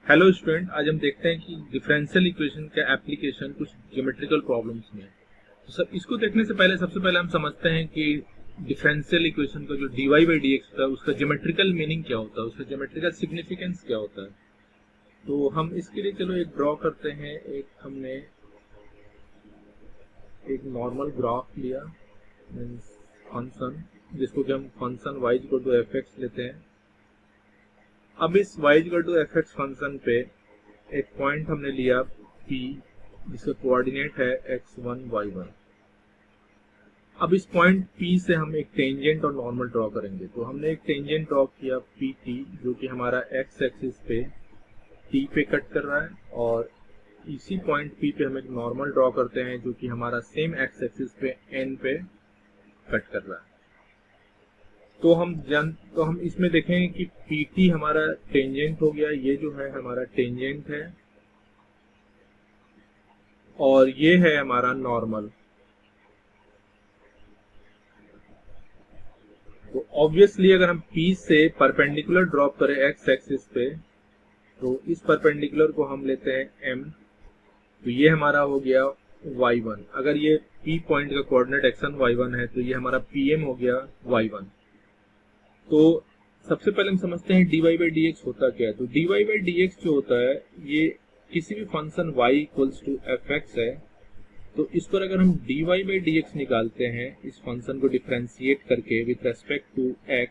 Hello student, आज हम देखते हैं कि डिफरेंशियल इक्वेशन का एप्लीकेशन कुछ ज्योमेट्रिकल प्रॉब्लम्स में है। तो सब इसको देखने से पहले सबसे पहले हम समझते हैं कि डिफरेंशियल इक्वेशन का जो dy बाई डी एक्स होता है उसका ज्योमेट्रिकल मीनिंग क्या होता है, उसका ज्योमेट्रिकल सिग्निफिकेंस क्या होता है। तो हम इसके लिए चलो एक ड्रॉ करते हैं। हमने एक नॉर्मल ग्राफ लिया, फंक्शन जिसको कि हम function y equal to F X लेते हैं। अब इस y equal to F X function पे एक पॉइंट हमने लिया P, जिसका कोऑर्डिनेट है x1 y1। अब इस पॉइंट P से हम एक टेंजेंट और नॉर्मल ड्रॉ करेंगे। तो हमने एक टेंजेंट ड्रॉ किया PT, जो कि हमारा x एक्सिस पे T पे कट कर रहा है, और इसी पॉइंट P पे हम एक नॉर्मल ड्रॉ करते हैं जो कि हमारा सेम x एक्सिस पे N पे कट कर रहा है। तो हम इसमें देखेंगे कि PT हमारा टेंजेंट हो गया, ये जो है हमारा टेंजेंट है, और ये है हमारा नॉर्मल। तो ऑब्वियसली अगर हम P से परपेंडिकुलर ड्रॉप करें x एक्सिस पे, तो इस परपेंडिकुलर को हम लेते हैं M, तो ये हमारा हो गया y1। अगर ये P पॉइंट का कोऑर्डिनेट x1 y1 है तो ये हमारा PM हो गया y1। तो सबसे पहले हम समझते हैं dy बाई डी एक्स होता क्या है। तो dy बाई डी एक्स जो होता है ये किसी भी function y equals to F X है। तो इस पर अगर हम dy बाई डी एक्स निकालते हैं इस फंक्शन को डिफरेंशिएट करके विथ रेस्पेक्ट टू x,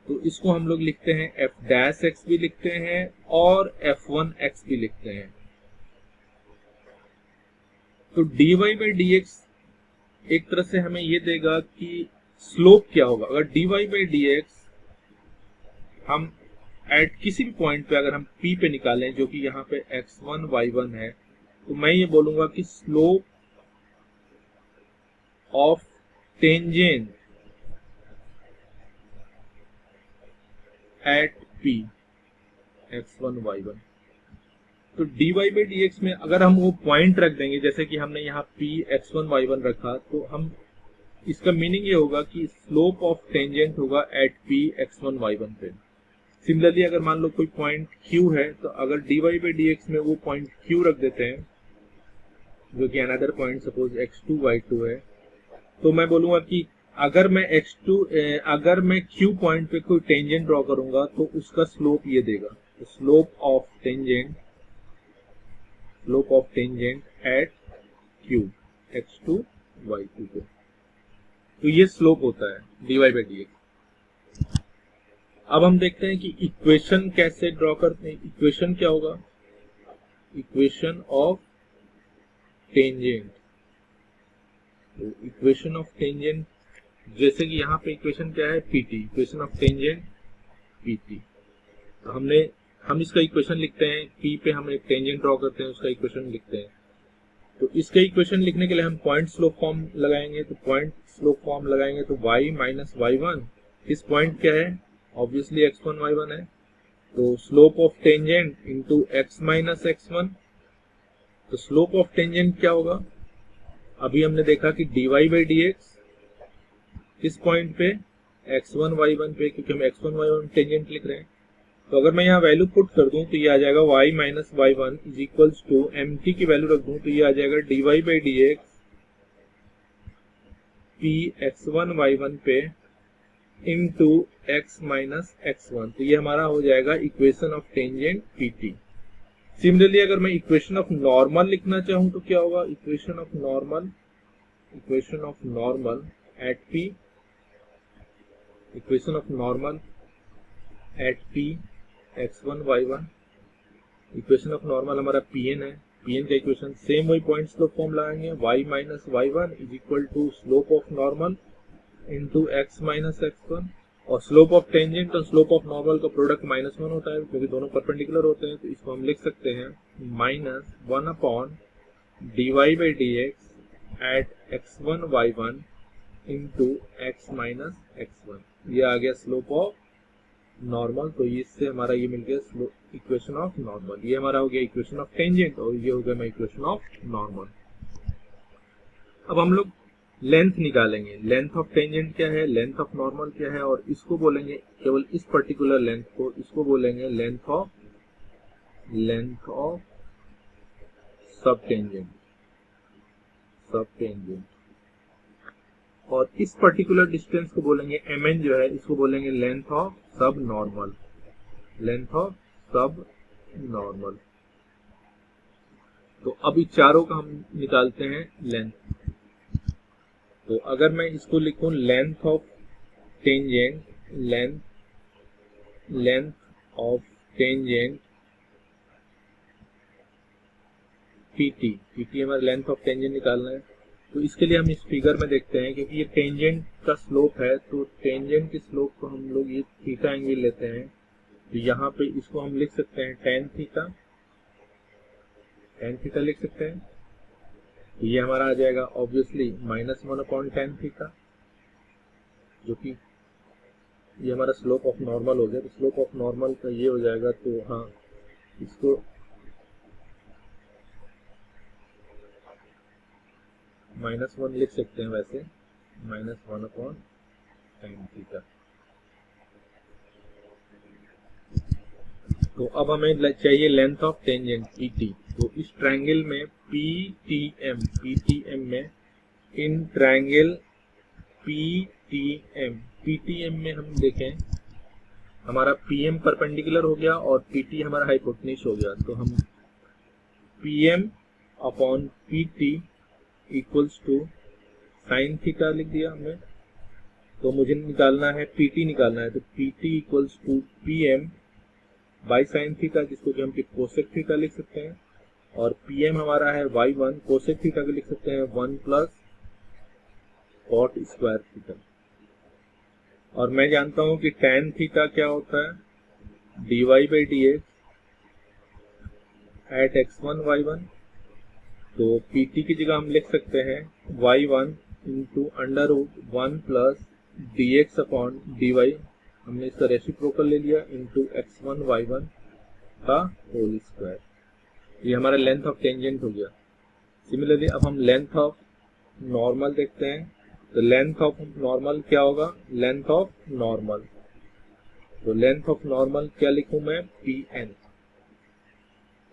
तो इसको हम लोग लिखते हैं f डैश x भी लिखते हैं और f1x भी लिखते हैं। तो dy बाई डी एक्स एक तरह से हमें ये देगा कि स्लोप क्या होगा। अगर dy बाई डी एक्स हम एट किसी भी पॉइंट पे अगर हम P पे निकालें, जो कि यहाँ पे x1 y1 है, तो मैं ये बोलूंगा कि slope of tangent at P x1 y1। तो dy बाई डी एक्स में अगर हम वो पॉइंट रख देंगे, जैसे कि हमने यहाँ P x1 y1 रखा, तो हम इसका मीनिंग ये होगा कि स्लोप ऑफ टेंजेंट होगा एट P x1 y1 पे। सिमिलरली अगर मान लो कोई पॉइंट Q है, तो अगर dy बाई डी एक्स में वो पॉइंट Q रख देते हैं, जो कि another point suppose x2 y2 है, तो मैं बोलूंगा कि अगर मैं Q पॉइंट पे कोई टेंजेंट ड्रॉ करूंगा तो उसका स्लोप ये देगा। तो slope of tangent at Q x2 y2 पे, तो ये स्लोप होता है dy बाई डी एक्स। अब हम देखते हैं कि इक्वेशन कैसे ड्रॉ करते हैं। इक्वेशन क्या होगा? Equation of tangent. तो इक्वेशन ऑफ टेंजेंट, जैसे कि यहाँ पे इक्वेशन क्या है PT, equation of tangent PT। तो हम इसका इक्वेशन लिखते हैं, P पे हम एक टेंजेंट ड्रॉ करते हैं, उसका इक्वेशन लिखते हैं। तो इसका इक्वेशन लिखने के लिए हम पॉइंट स्लोप फॉर्म लगाएंगे। तो पॉइंट स्लोप फॉर्म लगाएंगे तो y माइनस y1, इस पॉइंट क्या है? ऑब्वियसली x1 y1 है। तो slope of tangent into x minus x1। तो स्लोप ऑफ टेंजेंट क्या होगा? अभी हमने देखा कि dy बाई डी एक्स किस पॉइंट पे? x1 y1 पे, क्योंकि हम x1 y1 टेंजेंट लिख रहे हैं। तो अगर मैं यहाँ वैल्यू पुट कर दूं तो ये आ जाएगा y minus y1 is equals to mt की वैल्यू रख दूं तो ये आ जाएगा dy by D X p x1 y1 पे इंटू x माइनस x1। तो ये हमारा हो जाएगा equation of tangent PT। Similarly अगर मैं इक्वेशन ऑफ नॉर्मल लिखना चाहूं तो क्या होगा? Equation of normal at P, equation of normal at P x1 y1। Equation of normal हमारा Pn है, Pn का इक्वेशन सेम वही पॉइंट स्लोप फॉर्म लगाएंगे, y minus y1 is equal to slope of normal into x minus x1। और slope of tangent और slope of normal का product -1 होता है, क्योंकि दोनों परपेंडिकुलर होते हैं। तो इसको हम लिख सकते हैं -1 upon dy by D X at x1 y1 into x minus x1। ये आ गया स्लोप ऑफ नॉर्मल। तो इससे हमारा ये मिल गया इक्वेशन ऑफ नॉर्मल। ये हमारा हो गया इक्वेशन ऑफ टेंजेंट और ये हो गया मैं इक्वेशन ऑफ नॉर्मल। अब हम लोग लेंथ निकालेंगे। लेंथ ऑफ टेंजेंट क्या है, लेंथ ऑफ नॉर्मल क्या है, और इसको बोलेंगे केवल इस पर्टिकुलर लेंथ को, इसको बोलेंगे length of length of sub tangent, सब टेंजेंट। और इस पर्टिकुलर डिस्टेंस को बोलेंगे mn जो है, इसको बोलेंगे length of sub normal, length of sub normal. तो अभी चारों का हम निकालते हैं लेंथ। तो अगर मैं इसको लिखूं length of tangent, length of tangent pt हमारा लेंथ ऑफ टेंजेंट निकालना है। तो इसके लिए हम इस फिगर में देखते हैं, क्योंकि ये टेंजेंट का स्लोप है, तो टेंजेंट के स्लोप को हम लोग ये थीटा एंगल लेते हैं। तो यहाँ पे इसको हम लिख सकते हैं tan थीटा लिख सकते हैं। तो ये हमारा आ जाएगा ऑब्वियसली -1/tan थीटा, जो कि ये हमारा स्लोप ऑफ नॉर्मल हो गया। तो स्लोप ऑफ नॉर्मल का ये हो जाएगा, तो हाँ इसको -1 लिख सकते हैं वैसे, -1/tan थीटा। तो अब हमें चाहिए लेंथ ऑफ टेंजेंट pt। तो इस ट्रायंगल में PTM में, इन ट्रायंगल PTM में हम देखें, हमारा PM परपेंडिकुलर हो गया और PT हमारा हाइपोटेन्यूज हो गया। तो हम PM/PT equals to sine theta लिख दिया हमने। तो मुझे निकालना है PT निकालना है, तो PT equals to PM by sine theta, जिसको कि हम कोसेक थीटा लिख सकते हैं। और PM हमारा है y1, कोसेक थीटा को लिख सकते हैं 1 प्लस कॉट स्क्वायर थीटा। और मैं जानता हूं कि tan थीटा क्या होता है, dy/dx एट x1 y1। तो PT की जगह हम लिख सकते हैं y1 इंटू √1 प्लस dx/dy, हमने इसका रेसिप्रोकल ले लिया, इंटू x1 y1 का होल स्क्वायर। ये हमारा लेंथ ऑफ टेंजेंट हो गया। सिमिलरली अब हम लेंथ ऑफ नॉर्मल देखते हैं। तो लेंथ ऑफ नॉर्मल क्या होगा, लेंथ ऑफ नॉर्मल। तो लेंथ ऑफ नॉर्मल क्या लिखूं मैं, pn।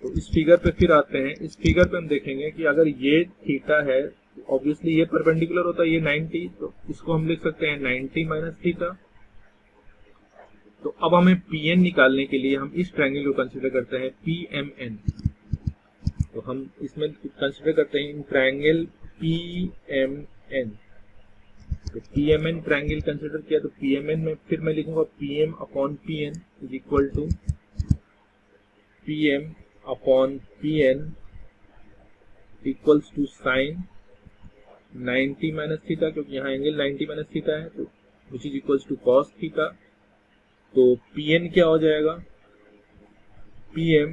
तो इस फिगर पे फिर आते हैं। इस फिगर पे हम देखेंगे कि अगर ये थीटा है, ऑब्वियसली ये परपेंडिकुलर होता है, ये 90, तो इसको हम लिख सकते हैं 90 माइनस थीटा। तो अब हमें pn निकालने के लिए हम इस ट्रायंगल को कंसीडर करते हैं pmn। तो हम इसमें कंसीडर करते हैं इन ट्रायंगल pmn। तो pmn ट्रायंगल कंसीडर किया, तो pmn में फिर मैं लिखूंगा PM/PN is equal to PM/PN equals to sine 90 minus theta, क्योंकि यहाँ एंगल 90 माइनस थीटा है, तो which is equals to cos theta. तो pn क्या हो जाएगा, PM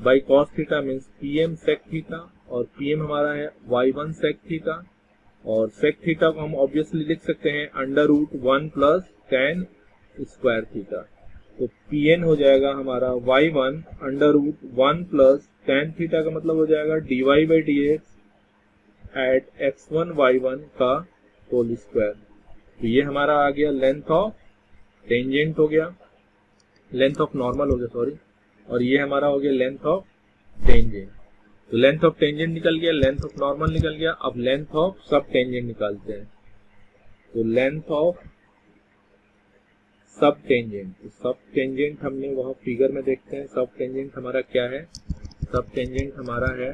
by cos theta means PM sec theta, और PM हमारा है y1 सेक थीटा, और सेक थीटा को हम ऑब्वियसली लिख सकते हैं √1 प्लस tan स्क्वायर थीटा। तो pn हो जाएगा हमारा y1 √1 प्लस tan थीटा, का मतलब हो जाएगा dy/dx एट x1 y1 का होल स्क्वायर। तो ये हमारा आ गया लेंथ ऑफ टेंजेंट हो गया, लेंथ ऑफ नॉर्मल हो गया सॉरी, और ये हमारा हो गया लेंथ ऑफ टेंजेंट। तो लेंथ ऑफ टेंजेंट निकल गया, लेंथ ऑफ नॉर्मल निकल गया। अब लेंथ ऑफ सब टेंजेंट निकालते हैं। तो लेंथ ऑफ सब टेंजेंट, तो सब टेंजेंट हमने वहां फिगर में देखते हैं। सब टेंजेंट हमारा क्या है, सब टेंजेंट हमारा है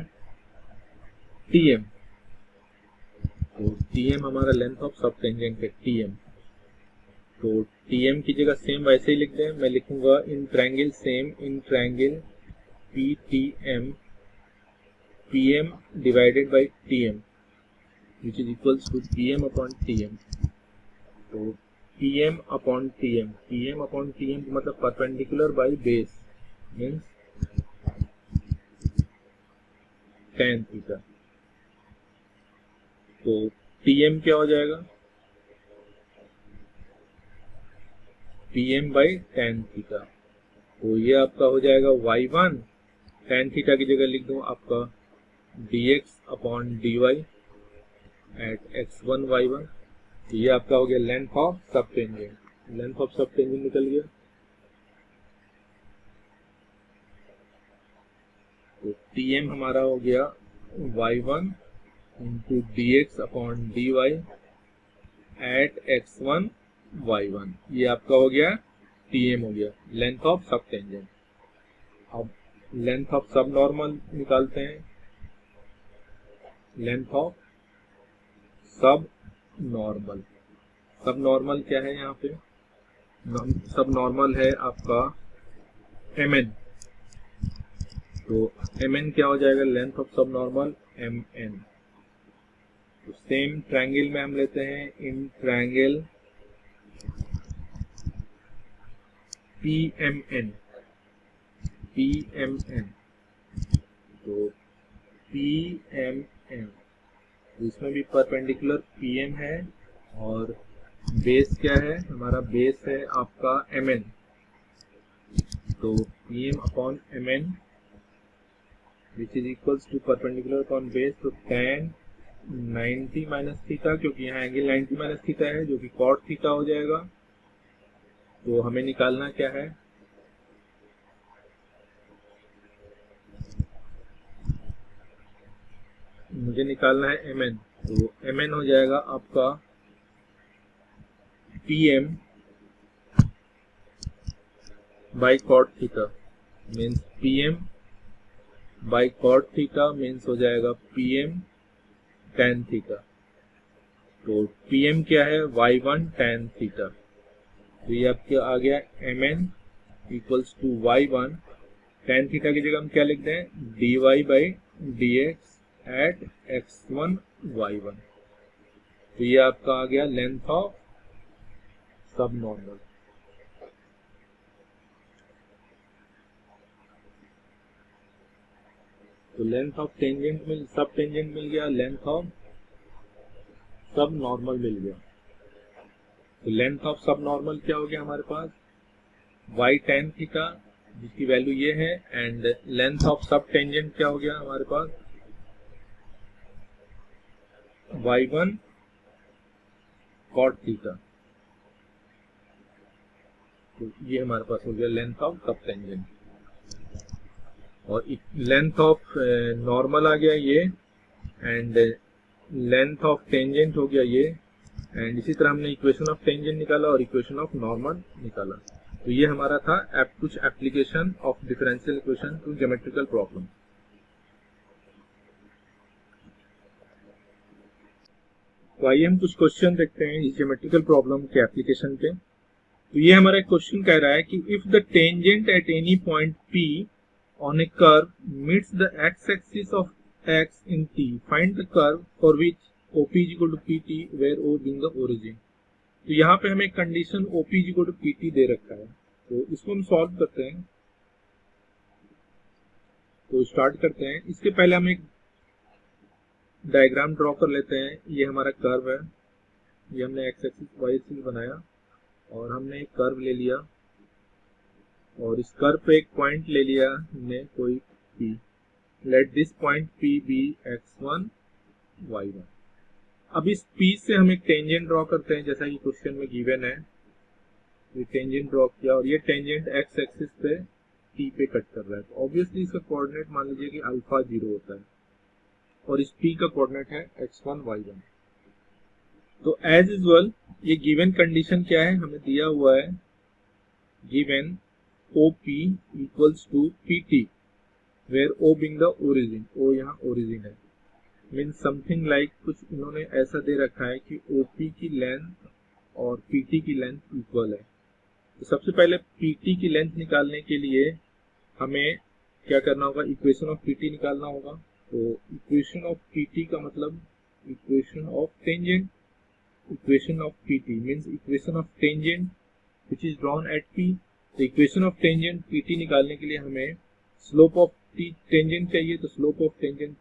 TM। तो TM हमारा लेंथ ऑफ सब टेंजेंट है TM। तो TM की जगह सेम वैसे ही लिख दें, मैं लिखूंगा in triangle same, in triangle PTM PM divided by TM which is equals to PM/TM। तो PM/TM मतलब perpendicular by base means tan theta. तो TM क्या हो जाएगा, PM/tan थीटा। तो ये आपका हो जाएगा y1, tan थीटा की जगह लिख दूं आपका dx/dy एट x1 y1। तो ये आपका हो गया length of sub tangent. Length of sub tangent निकल गया। तो Tm हमारा हो गया y1 into dx upon dy at x1 y1, ये आपका हो गया Tm हो गया, लेंथ ऑफ सब टेंजेंट। अब लेंथ ऑफ सब नॉर्मल निकालते हैं। Length of sub normal, sub normal क्या है यहाँ पे? सब नॉर्मल है आपका mn, तो mn क्या हो जाएगा? Length of sub normal mn। तो सेम ट्रायंगल में हम लेते हैं, इन ट्रायंगल PMN, तो PMN, तो इसमें भी परपेंडिकुलर PM है और बेस क्या है? हमारा बेस है आपका mn, तो PM upon mn which is equals to perpendicular upon base, तो tan 90 माइनस थीटा, क्योंकि यहाँ एंगल 90 माइनस थीटा है जो कि cot थीटा हो जाएगा। तो हमें निकालना क्या है? मुझे निकालना है mn, तो mn हो जाएगा आपका PM by cot theta, means PM by cot theta means हो जाएगा PM tan थीटा। तो PM क्या है? y1 tan थीटा, तो ये आपके आ गया mn equals to y1 tan theta की जगह हम क्या लिख दें? dy by dx at x1 y1, तो ये आपका आ गया लेंथ ऑफ सब नॉर्मल। तो लेंथ ऑफ टेंजेंट मिल, सब टेंजेंट मिल गया, लेंथ ऑफ सब नॉर्मल मिल गया। तो लेंथ ऑफ सब नॉर्मल क्या हो गया हमारे पास? y tan थीटा जिसकी वैल्यू ये है, and length of sub tangent क्या हो गया हमारे पास? y1 cot थीटा, तो ये हमारे पास हो गया लेंथ ऑफ सब टेंजेंट। और लेंथ ऑफ नॉर्मल आ गया ये, एंड लेंथ ऑफ टेंजेंट हो गया ये, एंड इसी तरह हमने इक्वेशन ऑफ टेंजेंट निकाला और इक्वेशन ऑफ नॉर्मल निकाला। तो ये हमारा था कुछ application of differential equation two geometrical problem. तो आइए हम कुछ क्वेश्चन देखते हैं इस ज्योमेट्रिकल प्रॉब्लम के एप्लीकेशन पे। तो ये हमारा क्वेश्चन कह रहा है कि if the tangent at any point P on a curve meets the x-axis of x in T, find the curve for which OP is equal to PT where O being the origin। तो यहाँ पे हमें condition OP is equal to PT दे रखा है, तो इसको हम solve करते हैं। तो स्टार्ट करते हैं। इसके पहले हम एक डायग्राम ड्रॉ कर लेते हैं। ये हमारा कर्व है, ये हमने एक्स एक्सिस वाई एक्सिस बनाया और हमने एक कर्व ले लिया और इस कर्व पे एक पॉइंट ले लिया हमने कोई P। Let this point P be x1 y1। अब इस P से हम एक टेंजेंट ड्रॉ करते हैं जैसा कि क्वेश्चन में गिवन है। ये टेंजेंट ड्रॉ किया और ये टेंजेंट एक्स एक्सिस पे T पे कट कर रहा है, तो ऑब्वियसली इसका कोऑर्डिनेट मान लीजिए कि अल्फा 0 होता है और इस P का कोऑर्डिनेट है x1 y1। तो एज यूजुअल ये गिवन कंडीशन क्या है, हमें दिया हुआ है given OP equals to PT where O being the origin, O यहाँ ओरिजिन है, मीन्स समथिंग लाइक कुछ इन्होंने ऐसा दे रखा है कि OP की लेंथ और PT की लेंथ इक्वल है। तो सबसे पहले PT की लेंथ निकालने के लिए हमें क्या करना होगा, इक्वेशन ऑफ PT निकालना होगा। तो इक्वेशन ऑफ PT का मतलब equation of tangent, equation of PT means equation of tangent which is drawn at P। तो इक्वेशन ऑफ टेंजेंट PT निकालने के लिए हमें स्लोप ऑफ टेंजेंट चाहिए, तो स्लोप ऑफ टेंजेंट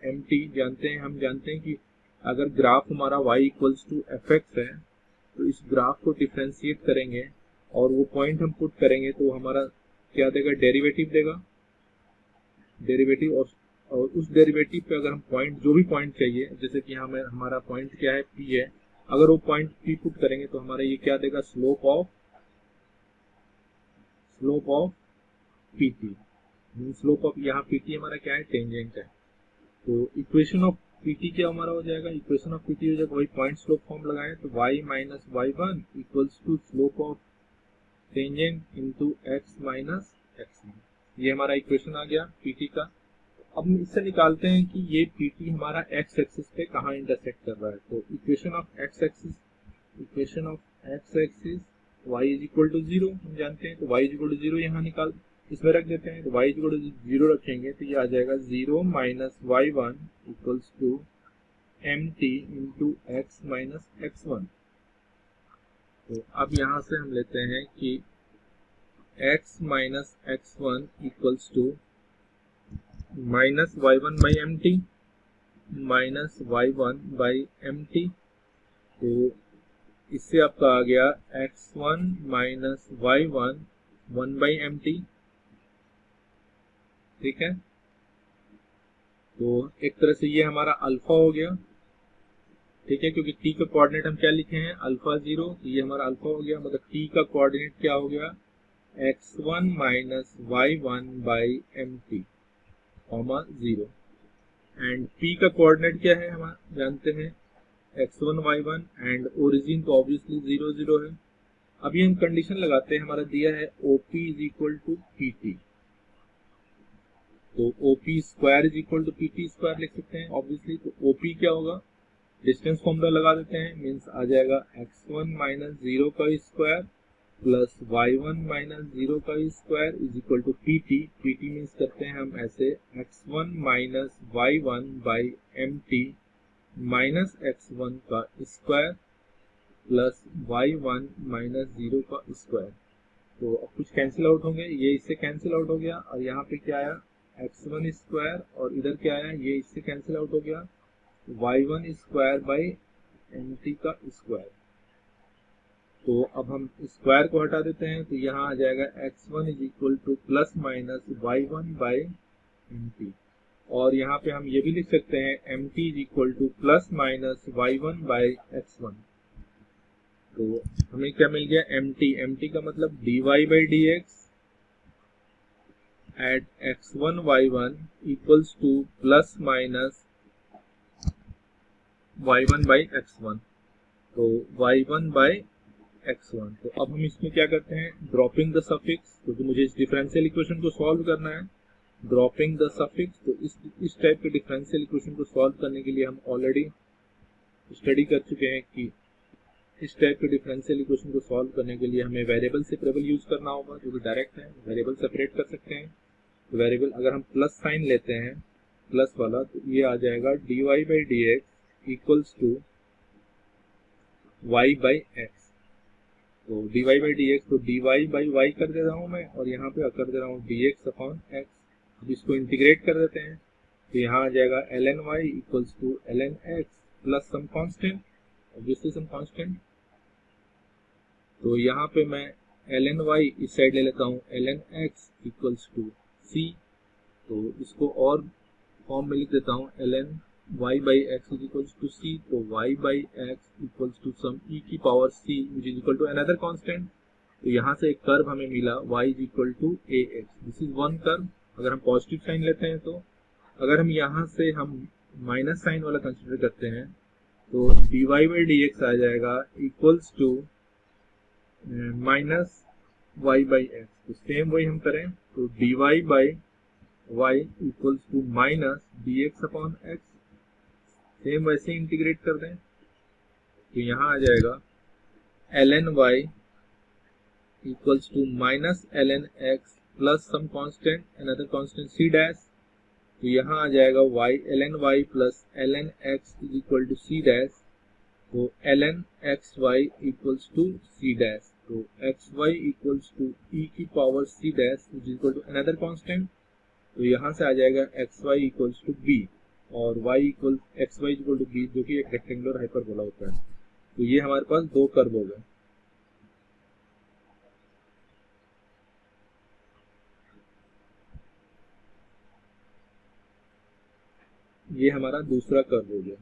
MT जानते हैं, हम जानते हैं कि अगर ग्राफ हमारा y इक्वल्स टू fx है तो इस ग्राफ को डिफ्रेंशिएट करेंगे और वो पॉइंट हम पुट करेंगे तो हमारा क्या देगा, डेरिवेटिव देगा, डेरिवेटिव। और उस डेरिवेटिव पे अगर हम पॉइंट, जो भी पॉइंट चाहिए, जैसे कि हमें हमारा पॉइंट क्या है P है, अगर वो पॉइंट P पुट करेंगे तो हमारा ये क्या देगा, slope of PT। Slope of, यहाँ पीटी हमारा क्या है, टेंजेंट है। तो इक्वेशन ऑफ पीटी क्या हमारा हो जाएगा, इक्वेशन ऑफ पीटी हो जाएगा, वही पॉइंट स्लोप फॉर्म लगाए तो y minus y1 equals to slope of tangent into x minus x1। ये हमारा इक्वेशन आ गया पीटी का। अब हम इससे निकालते हैं कि ये पीटी हमारा x एक्सिस पे कहाँ इंटरसेक्ट कर रहा है। तो equation of x axis, equation of x axis y is equal to 0 हम जानते हैं, तो y इज इक्वल टू 0 यहाँ निकाल इसमें रख देते हैं। तो y इज इक्वल टू 0 रखेंगे तो ये आ जाएगा 0 minus y1 equals to mt into x minus x1। तो अब यहाँ से हम लेते हैं कि x minus x1 equals to minus y1 by mt minus y1 by mt। तो इससे आपका आ गया x1 minus y1 1 by mt। ठीक है, तो एक तरह से ये हमारा अल्फा हो गया। ठीक है, क्योंकि t का कोऑर्डिनेट हम क्या लिखे हैं, अल्फा 0, तो ये हमारा अल्फा हो गया। मतलब t का कोऑर्डिनेट क्या हो गया, x1 minus y1 by mt comma 0। And p का कोऑर्डिनेट क्या है हम जानते हैं, x1 y1 एंड ओरिजिन तो ऑब्वियसली 0 0 है। अभी हम कंडीशन लगाते हैं, हमारा दिया है OP is equal to PT, तो OP square is equal to PT square लिख सकते हैं ऑब्वियसली। तो OP क्या होगा, डिस्टेंस फॉर्मूला लगा देते हैं, मीन्स आ जाएगा x1 माइनस 0 का स्क्वायर प्लस y1 माइनस 0 का square is equal to PT। PT means करते हैं हम ऐसे x1 minus y1 by mt minus x1 का स्क्वायर प्लस y1 माइनस 0 का स्क्वायर। तो अब कुछ कैंसिल आउट होंगे, ये इससे कैंसिल आउट हो गया और यहाँ पे क्या आया x1 स्क्वायर और इधर क्या आया, ये इससे कैंसिल आउट हो गया y1 स्क्वायर बाई mt का स्क्वायर। तो अब हम स्क्वायर को हटा देते हैं तो यहाँ आ जाएगा x1 is equal to plus minus y1 by mt। और यहाँ पे हम ये भी लिख सकते हैं mt is equal to plus minus y1 by x1। तो हमें क्या मिल गया, mt का मतलब dy by dx at x1 y1 equals to plus minus y1 by x1, तो y1 बाई x1। तो अब हम इसमें क्या करते हैं, ड्रॉपिंग द सफिक्स, क्योंकि मुझे इस डिफरेंशियल इक्वेशन को सॉल्व करना है, ड्रॉपिंग द सफिक्स। तो इस टाइप के डिफरेंशियल इक्वेशन को सॉल्व करने के लिए हम ऑलरेडी स्टडी कर चुके हैं कि इस टाइप के डिफरेंशियल इक्वेशन को सॉल्व करने के लिए हमें वेरिएबल सेपरेबल यूज करना होगा, जो कि डायरेक्ट है, वेरिएबल सेपरेट कर सकते हैं। तो वेरिएबल अगर हम प्लस साइन लेते हैं प्लस वाला, तो ये आ जाएगा dy by dx equals to y by x। तो dy बाई dx, तो dy बाई y कर दे रहा हूँ मैं और यहाँ पे कर दे रहा हूँ dx अपॉन x। अब इसको इंटीग्रेट कर देते हैं तो यहाँ आ जाएगा ln y equals to ln x plus some constant, obviously some constant. तो यहाँ पे मैं ln y इस साइड ले लेता हूँ, ln x equals to c। तो इसको और फॉर्म में लिख देता हूँ ln y by x is equals to c। तो y by x equals to some e की power c which is equal to another constant. तो यहाँ से एक कर्व हमें मिला y is equal to ax, this is one curve. अगर हम पॉजिटिव साइन लेते हैं, तो अगर हम यहाँ से हम माइनस साइन वाला कंसिडर करते हैं तो dy बाई dx आ जाएगा equals to minus y by x। तो सेम वही हम करें, तो dy by y equals to minus dx upon x, same वैसे इंटीग्रेट कर दें तो यहाँ आ जाएगा ln y equals to minus ln x plus some constant, another constant c dash. तो यहाँ आ जाएगा y ln y plus ln x is equal to c dash. तो ln xy equals to c dash. तो xy equals to e की power c dash is equal to another constant. तो यहाँ से आ जाएगा xy इक्वल्स टू b और y equal xy equal to b, जो कि एक रेक्टेंगुलर हाइपरबोला होता है। तो ये हमारे पास दो कर्व हो गए। ये हमारा दूसरा कर्व हो गया।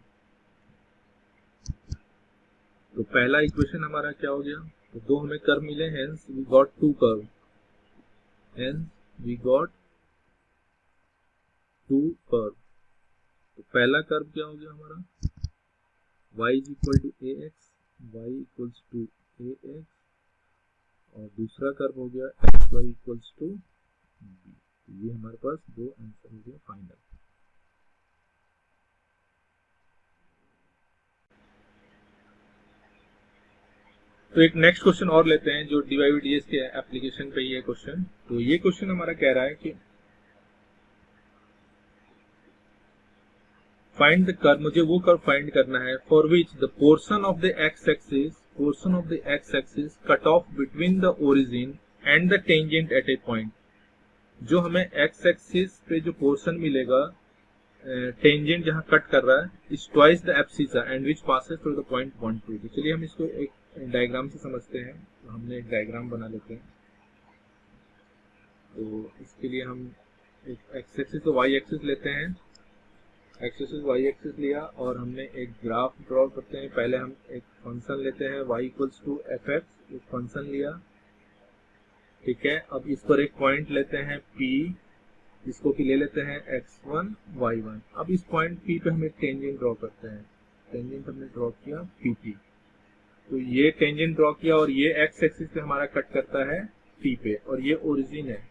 तो पहला इक्वेशन हमारा क्या हो गया, तो दो हमें कर्व मिले, hence we got two curve, hence we got two curve. तो पहला कर्व क्या हो गया हमारा, y is equal to A X, Y equals to A X, और दूसरा कर्व हो गया X Y equals to B. ये हमारे पास दो आंसर हो गया फाइनल। तो एक नेक्स्ट क्वेश्चन और लेते हैं जो डीवाई/डीएक्स के एप्लीकेशन पे ही है क्वेश्चन। तो ये क्वेश्चन हमारा कह रहा है कि फाइंड द कर्व, मुझे वो कर्व फाइंड करना है for which the portion of the x axis cut off between the origin and the tangent at A point. जो हमें एक्स एक्सिस पे जो पोर्शन मिलेगा, टेंजेंट जहां कट कर रहा है, is twice the abscissa and which passes through the point 1 2। तो चलिए हम इसको एक डायग्राम से समझते हैं। तो हमने एक डायग्राम बना लेते हैं। तो इसके लिए हम एक एक्स एक्सिस और वाई एक्सिस लेते हैं। एक्स एक्सिस वाई एक्सिस लिया और हमने एक ग्राफ ड्रॉ करते हैं। पहले हम एक फंक्शन लेते हैं y equals to F X, एक फंक्शन लिया, ठीक है। अब इस पर एक पॉइंट लेते हैं P, इसको भी ले लेते हैं x1 y1। अब इस पॉइंट P पे हम एक टेंजेंट ड्रॉ करते हैं। टेंजेंट हमने ड्रॉ किया PP। तो ये टेंजेंट ड्रॉ किया और ये एक्स एक्सिस पे हमारा कट करता है P पे, और ये ओरिजिन है।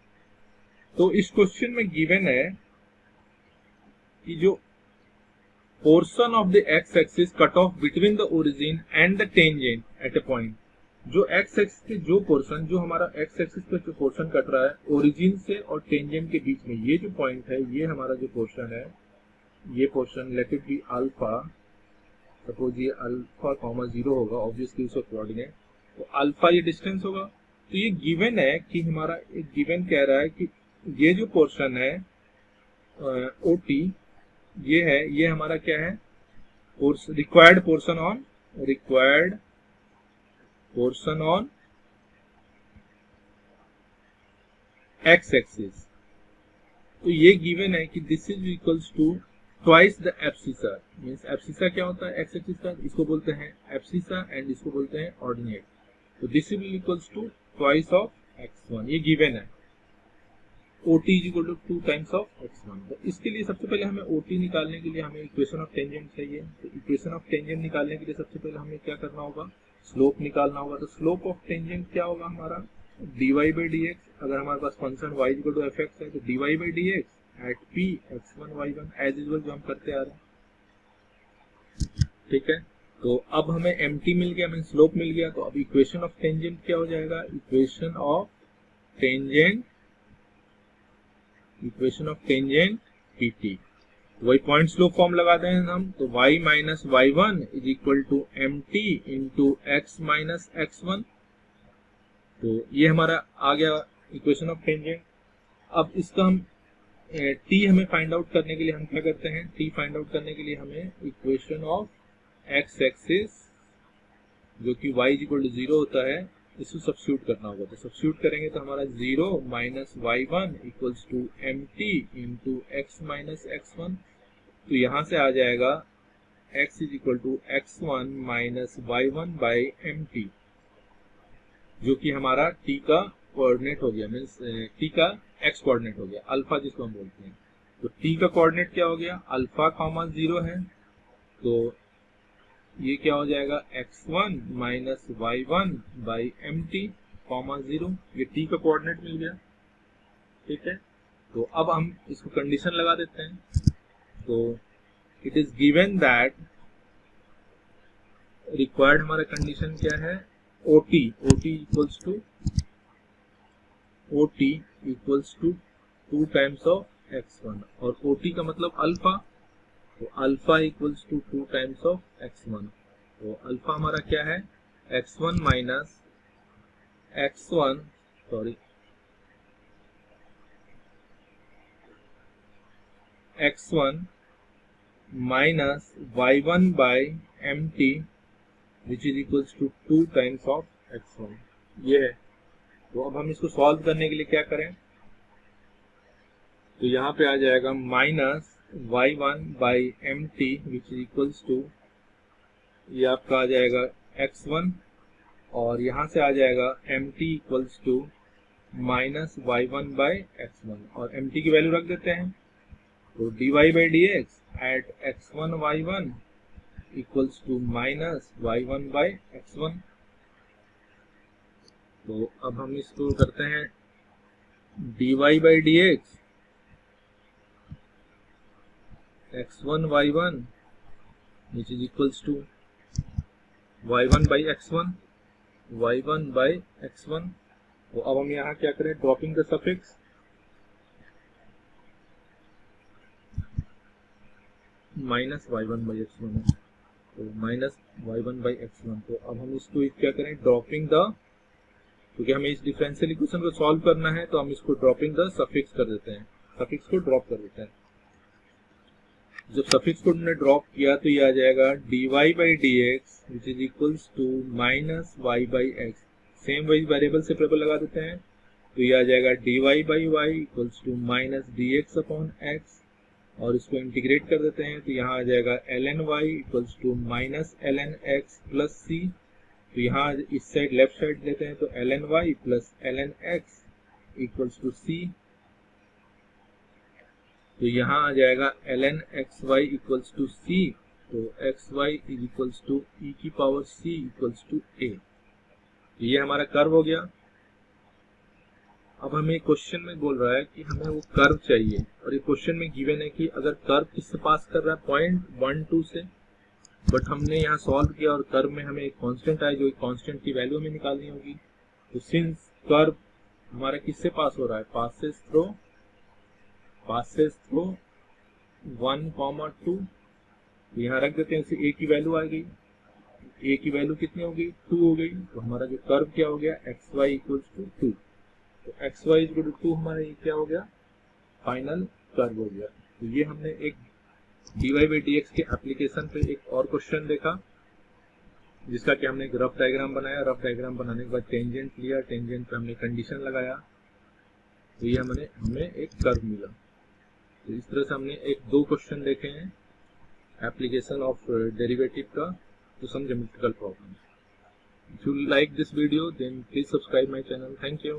तो इस क्वेश्चन में गिवन है कि जो portion of the x axis cut off between the origin and the tangent at A point, जो एक्स एक्सिस के जो पोर्शन, जो हमारा एक्स एक्सिस पे जो पोर्शन कट रहा है ओरिजिन से और टेंजेंट के बीच में, ये जो पॉइंट है, ये हमारा जो पोर्शन है, ये portion let it be alpha. Suppose ये अल्फा कॉमा 0 होगा, ऑब्वियसली उसका कोऑर्डिनेट, तो अल्फा ये डिस्टेंस होगा। तो ये गिवन है कि हमारा एक गिवन कह रहा है कि ये जो पोर्शन है OT, ये है, ये हमारा क्या है, required portion on X axis. तो ये गिवन है कि this is equals to twice the abscissa. Means abscissa क्या होता है एक्स एक्सिस का, इसको बोलते हैं एब्सिसा एंड इसको बोलते हैं ऑर्डिनेट। तो this is equals to twice of x1, ये गिवन है। OT is equal to 2 times of x1। तो इसके लिए सबसे पहले हमें OT निकालने के लिए हमें इक्वेशन ऑफ टेंजेंट चाहिए। तो इक्वेशन ऑफ टेंजेंट निकालने के लिए सबसे पहले हमें क्या करना होगा, स्लोप निकालना होगा। तो स्लोप ऑफ टेंजेंट क्या होगा हमारा, dy/dx। अगर हमारे पास function y equal to fx है तो dy/dx eight p x1 y1 as usual जो हम करते आ रहे हैं, ठीक है। तो अब हमें mt मिल गया, हमें स्लोप मिल गया। तो अब इक्वेशन ऑफ टेंजेंट क्या हो जाएगा, इक्वेशन ऑफ टेंजेंट pt। वही पॉइंट स्लोप फॉर्म लगाते हैं हम। तो y minus y1 is equal to mt into x minus x1। तो ये हमारा आ गया इक्वेशन ऑफ टेंजेंट। अब इसका हम t हमें फाइंड आउट करने के लिए हम क्या करते हैं, t फाइंड आउट करने के लिए हमें इक्वेशन ऑफ x एक्सिस जो कि y इज इक्वल टू 0 होता है, इसको सब्स्टिट्यूट करना होगा। तो सब्स्टिट्यूट करेंगे तो हमारा 0 minus y1 equals to mt into x minus x1। तो यहाँ से आ जाएगा x is equal to x1 minus y1 by mt, जो कि हमारा t का कोऑर्डिनेट हो गया, मीन्स t का x कोऑर्डिनेट हो गया, अल्फा जिसको हम बोलते हैं। तो t का कोऑर्डिनेट क्या हो गया, अल्फा कॉमा 0 है। तो ये क्या हो जाएगा, x1 minus y1 by mt comma 0। ये t का कोऑर्डिनेट मिल गया, ठीक है। तो अब हम इसको कंडीशन लगा देते हैं। तो it is given that, required हमारा कंडीशन क्या है, OT equals to 2 times of x1, और OT का मतलब अल्फा। तो alpha equals to 2 times of x1। तो अल्फा हमारा क्या है, x1 minus x1 minus y1 by mt which is equals to 2 times of x1, ये है। तो अब हम इसको सॉल्व करने के लिए क्या करें, तो यहाँ पे आ जाएगा minus y1 by mt which is equals to, ये आपका आ जाएगा x1, और यहाँ से आ जाएगा mt equals to minus y1 by x1, और mt की वैल्यू रख देते हैं। तो dy by dx at x1 y1 equals to minus y1 by x1। तो अब हम इसको करते हैं dy by dx x1 y1 which is equals to y1 by x1 y1 by x1। तो अब हम यहाँ क्या करें, dropping the suffix minus y1 by x1 है, तो माइनस y1 by x1। तो अब हम इसको क्या करें, ड्रॉपिंग द, क्योंकि हमें इस डिफरेंशियल इक्वेशन को सॉल्व करना है तो हम इसको ड्रॉपिंग द सफिक्स कर देते हैं, सफिक्स को ड्रॉप कर देते हैं। जब सफिक्स को हमने ड्रॉप किया तो ये आ जाएगा dy by dx which is equals to minus y by x। Same वही वेरिएबल से प्रॉपर लगा देते हैं, तो ये आ जाएगा dy by y equals to minus dx upon x, और इसको इंटीग्रेट कर देते हैं तो यहाँ आ जाएगा ln y equals to minus ln x plus c। तो यहाँ इस साइड लेफ्ट साइड लेते हैं तो ln y plus ln x equals to c। तो यहाँ आ जाएगा ln xy equals to c, तो xy is equals to e की power c equals to a। तो ये हमारा कर्व हो गया। अब हमें क्वेश्चन में बोल रहा है कि हमें वो कर्व चाहिए, और ये क्वेश्चन में गिवन है कि अगर कर्व किससे पास कर रहा है, पॉइंट 1 2 से, बट हमने यहाँ सॉल्व किया और कर्व में हमें एक कांस्टेंट आई, जो कांस्टेंट की वैल्यू हमें निकालनी होगी। तो सिंस कर्व हमारा किससे पास हो रहा है, पासेस थ्रू 1, 2, यहाँ रख देते हैं, इसे a की वैल्यू आ गई, a की वैल्यू कितनी हो गई, 2 हो गई। तो हमारा जो कर्व क्या हो गया, xy इक्वल्स टू 2। तो xy इक्वल टू 2 हमारा ये क्या हो गया, फाइनल कर्व हो गया। तो ये हमने एक dy by dx के एप्लीकेशन पे एक और क्वेश्चन देखा, जिसका कि हमने एक रफ डायग्राम बनाया। रफ डायग्राम बनाने के बाद टेंजेंट लिया, टेंजेंट पे हमने कंडीशन लगाया, तो ये हमें एक कर्व मिला। तो इस तरह से हमने एक 2 क्वेश्चन देखे हैं एप्लीकेशन ऑफ डेरिवेटिव का to some geometrical problems. If you like this video, then please subscribe my channel. Thank you.